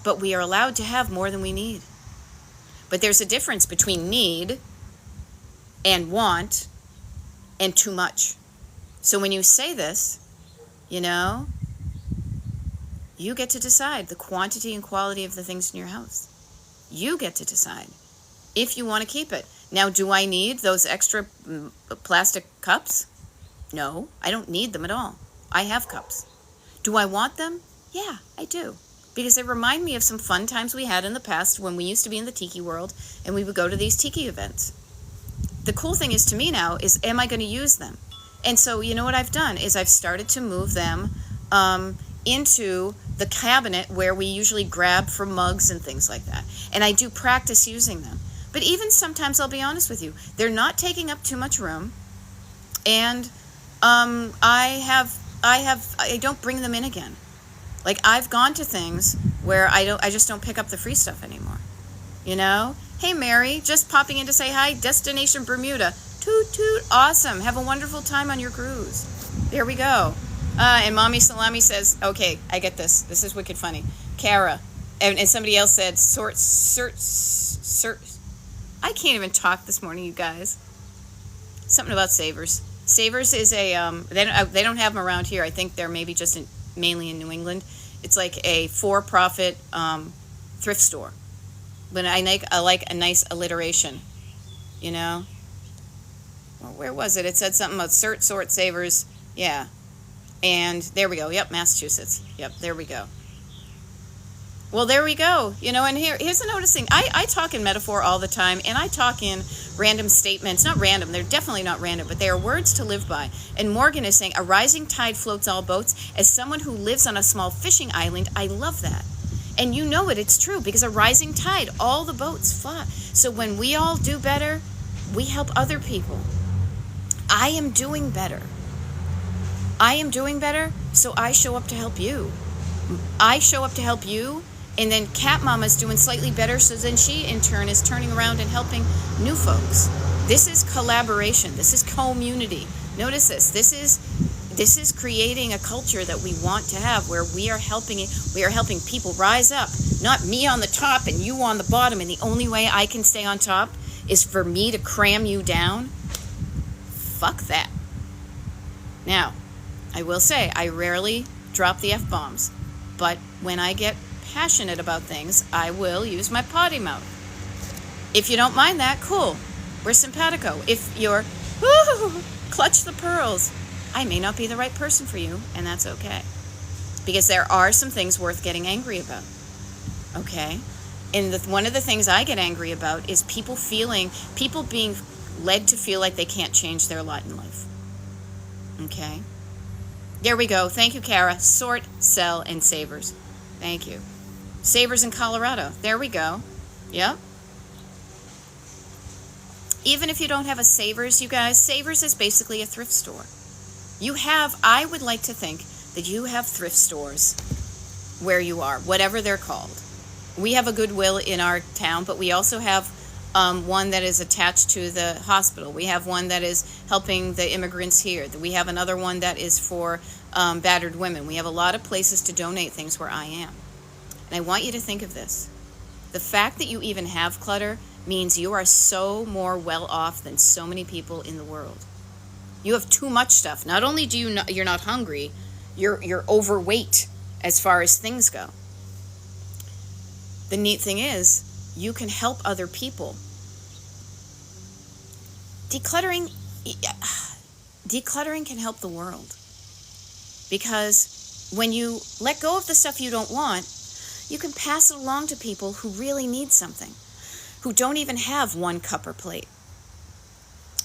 but we are allowed to have more than we need. But there's a difference between need and want and too much. So when you say this, you get to decide the quantity and quality of the things in your house. You get to decide if you want to keep it. Now, do I need those extra plastic cups? No, I don't need them at all. I have cups. Do I want them? Yeah, I do. Because they remind me of some fun times we had in the past when we used to be in the tiki world and we would go to these tiki events. The cool thing is to me now is, am I going to use them? And so, you know what I've done is I've started to move them into the cabinet where we usually grab for mugs and things like that. And I do practice using them. But even sometimes, I'll be honest with you, they're not taking up too much room. And I don't bring them in again. Like, I've gone to things where I just don't pick up the free stuff anymore. Hey Mary, just popping in to say hi. Destination Bermuda. Toot toot. Awesome. Have a wonderful time on your cruise. There we go. And Mommy Salami says, okay, I get this. This is wicked funny. Kara. And somebody else said, I can't even talk this morning, you guys. Something about Savers. Savers is they don't have them around here. I think they're maybe just mainly in New England. It's like a for-profit thrift store. But I like a nice alliteration, Well, where was it? It said something about sort, Savers. Yeah. And there we go. Yep, Massachusetts. Yep, there we go. Well, there we go. And here's the noticing. I talk in metaphor all the time, and I talk in random statements. Not random. They're definitely not random, but they are words to live by. And Morgan is saying, a rising tide floats all boats. As someone who lives on a small fishing island, I love that. And you know it. It's true, because a rising tide, all the boats fly. So when we all do better, we help other people. I am doing better. So I show up to help you. I show up to help you. And then Cat Mama's doing slightly better, so then she, in turn, is turning around and helping new folks. This is collaboration. This is community. Notice this. This is creating a culture that we want to have, where we are helping people rise up. Not me on the top and you on the bottom, and the only way I can stay on top is for me to cram you down. Fuck that. Now, I will say, I rarely drop the F-bombs, but when I get passionate about things, I will use my potty mouth. If you don't mind that, cool. We're simpatico. If you're, clutch the pearls, I may not be the right person for you, and that's okay. Because there are some things worth getting angry about. Okay? And one of the things I get angry about is people being led to feel like they can't change their lot in life. Okay? There we go. Thank you, Kara. Sort, sell, and Savers. Thank you. Savers in Colorado. There we go. Yep. Even if you don't have a Savers, you guys, Savers is basically a thrift store. I would like to think that you have thrift stores where you are, whatever they're called. We have a Goodwill in our town, but we also have one that is attached to the hospital. We have one that is helping the immigrants here. We have another one that is for battered women. We have a lot of places to donate things where I am. And I want you to think of this. The fact that you even have clutter means you are so more well off than so many people in the world. You have too much stuff. Not only you're not hungry, you're overweight as far as things go. The neat thing is, you can help other people. Decluttering can help the world. Because when you let go of the stuff you don't want, you can pass it along to people who really need something, who don't even have one cup or plate.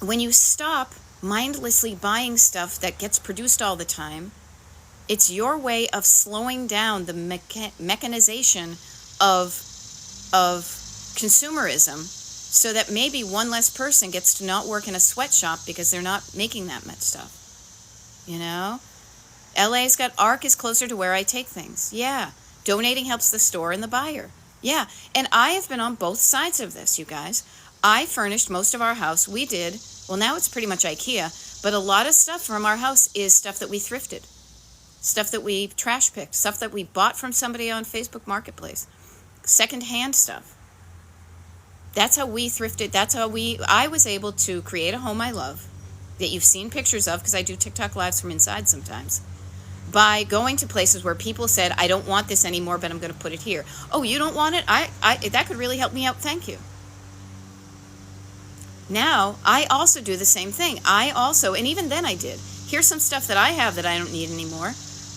When you stop mindlessly buying stuff that gets produced all the time, it's your way of slowing down the mechanization of consumerism so that maybe one less person gets to not work in a sweatshop because they're not making that much stuff. You know? LA's got ARC is closer to where I take things. Yeah. Donating helps the store and the buyer. Yeah. And I have been on both sides of this, you guys. I furnished most of our house. We did. Well, now it's pretty much IKEA. But a lot of stuff from our house is stuff that we thrifted. Stuff that we trash picked. Stuff that we bought from somebody on Facebook Marketplace. Secondhand stuff. That's how we thrifted. I was able to create a home I love that you've seen pictures of because I do TikTok lives from inside sometimes. By going to places where people said, I don't want this anymore, but I'm going to put it here. Oh, you don't want it? That could really help me out. Thank you. Now, I also do the same thing. And even then I did. Here's some stuff that I have that I don't need anymore.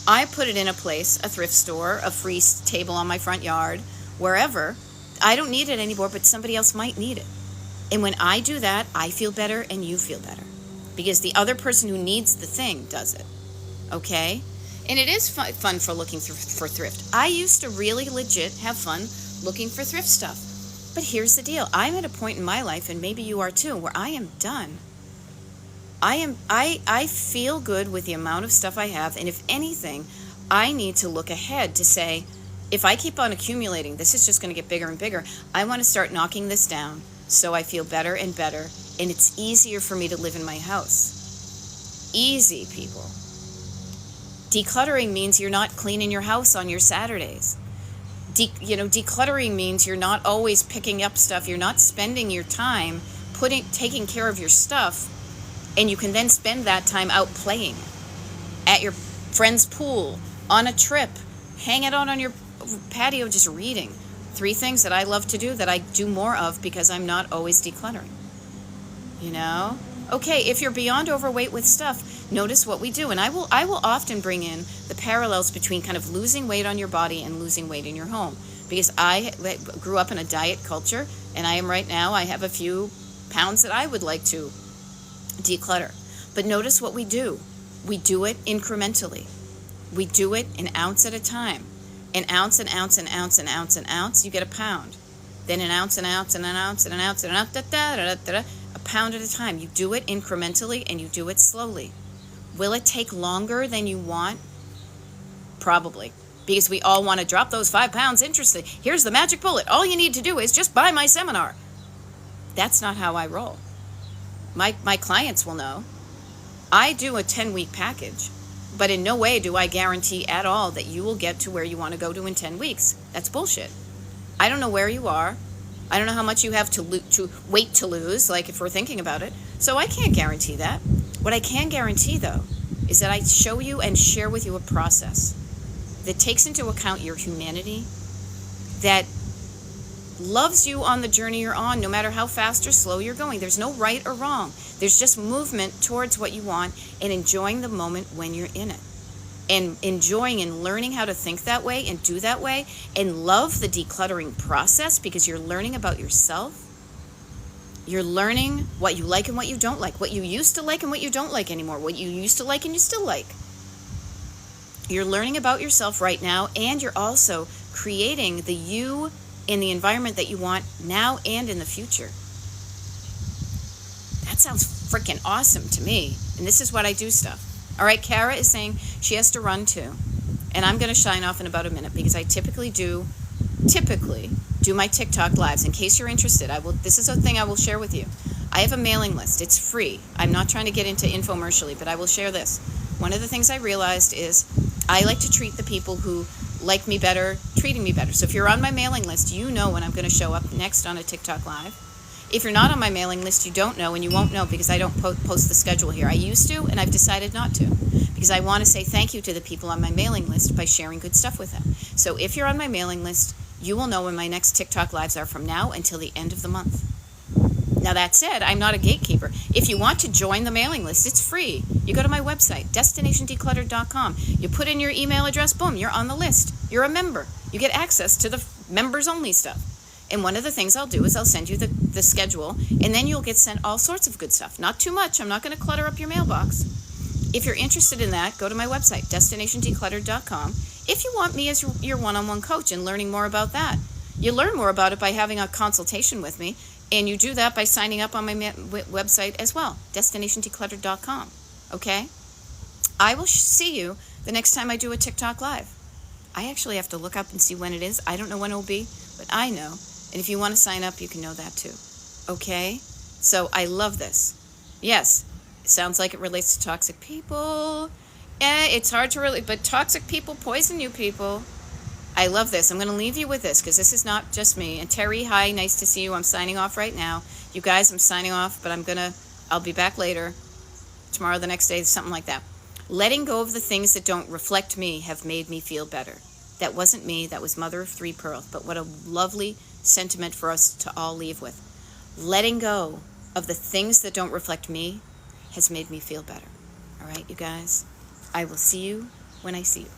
I put it in a place, a thrift store, a free table on my front yard, wherever. I don't need it anymore, but somebody else might need it. And when I do that, I feel better and you feel better. Because the other person who needs the thing does it. Okay? And it is fun for looking for thrift. I used to really legit have fun looking for thrift stuff. But here's the deal. I'm at a point in my life, and maybe you are too, where I am done. I feel good with the amount of stuff I have, and if anything, I need to look ahead to say, if I keep on accumulating, this is just going to get bigger and bigger. I want to start knocking this down so I feel better and better, and it's easier for me to live in my house. Easy, people. Decluttering means you're not cleaning your house on your Saturdays. Decluttering means you're not always picking up stuff. You're not spending your time taking care of your stuff, and you can then spend that time out playing at your friend's pool, on a trip, hanging out on your patio just reading. 3 things that I love to do that I do more of because I'm not always decluttering. You know? Okay, if you're beyond overweight with stuff, notice what we do. And I will often bring in the parallels between kind of losing weight on your body and losing weight in your home. Because I grew up in a diet culture, and I am right now, I have a few pounds that I would like to declutter. But notice what we do. We do it incrementally. We do it an ounce at a time. An ounce, an ounce, an ounce, an ounce, an ounce, you get a pound. Then an ounce, an ounce, and an ounce, and an ounce, and an ounce, a pound at a time. You do it incrementally, and you do it slowly. Will it take longer than you want? Probably. Because we all want to drop those 5 pounds instantly. Here's the magic bullet. All you need to do is just buy my seminar. That's not how I roll. My clients will know. I do a 10-week package. But in no way do I guarantee at all that you will get to where you want to go to in 10 weeks. That's bullshit. I don't know where you are. I don't know how much you have to weight to lose, like if we're thinking about it. So I can't guarantee that. What I can guarantee, though, is that I show you and share with you a process that takes into account your humanity, that loves you on the journey you're on, no matter how fast or slow you're going. There's no right or wrong. There's just movement towards what you want and enjoying the moment when you're in it. And enjoying and learning how to think that way and do that way and love the decluttering process because you're learning about yourself. You're learning what you like and what you don't like, what you used to like and what you don't like anymore, what you used to like and you still like. You're learning about yourself right now, and you're also creating the you in the environment that you want now and in the future. That sounds freaking awesome to me. And this is what I do stuff. All right, Kara is saying she has to run too. And I'm going to shine off in about a minute because I typically do my TikTok lives. In case you're interested, this is a thing I will share with you. I have a mailing list. It's free. I'm not trying to get into infomercially, but I will share this. One of the things I realized is I like to treat the people who like me better, treating me better. So if you're on my mailing list, you know when I'm going to show up next on a TikTok live. If you're not on my mailing list, you don't know, and you won't know because I don't post the schedule here. I used to, and I've decided not to because I want to say thank you to the people on my mailing list by sharing good stuff with them. So if you're on my mailing list, you will know when my next TikTok lives are from now until the end of the month. Now, that said, I'm not a gatekeeper. If you want to join the mailing list, it's free. You go to my website, destinationdecluttered.com. You put in your email address, boom, you're on the list. You're a member. You get access to the members-only stuff. And one of the things I'll do is I'll send you the schedule, and then you'll get sent all sorts of good stuff. Not too much. I'm not going to clutter up your mailbox. If you're interested in that, go to my website, destinationdecluttered.com. If you want me as your one-on-one coach and learning more about that, You learn more about it by having a consultation with me, and you do that by signing up on my website as well, destinationdecluttered.com. Okay? I will see you the next time I do a TikTok live. I actually have to look up and see when it is. I don't know when it will be, but I know. And if you want to sign up, you can know that too. Okay? So I love this. Yes, it sounds like it relates to toxic people. It's hard to really, but toxic people poison you, people. I love this. I'm going to leave you with this because this is not just me. And Terry, hi, nice to see you. I'm signing off right now. You guys, I'm signing off, but I'll be back later, tomorrow, the next day, something like that. Letting go of the things that don't reflect me have made me feel better. That wasn't me. That was Mother of Three Pearls. But what a lovely sentiment for us to all leave with. Letting go of the things that don't reflect me has made me feel better. All right, you guys? I will see you when I see you.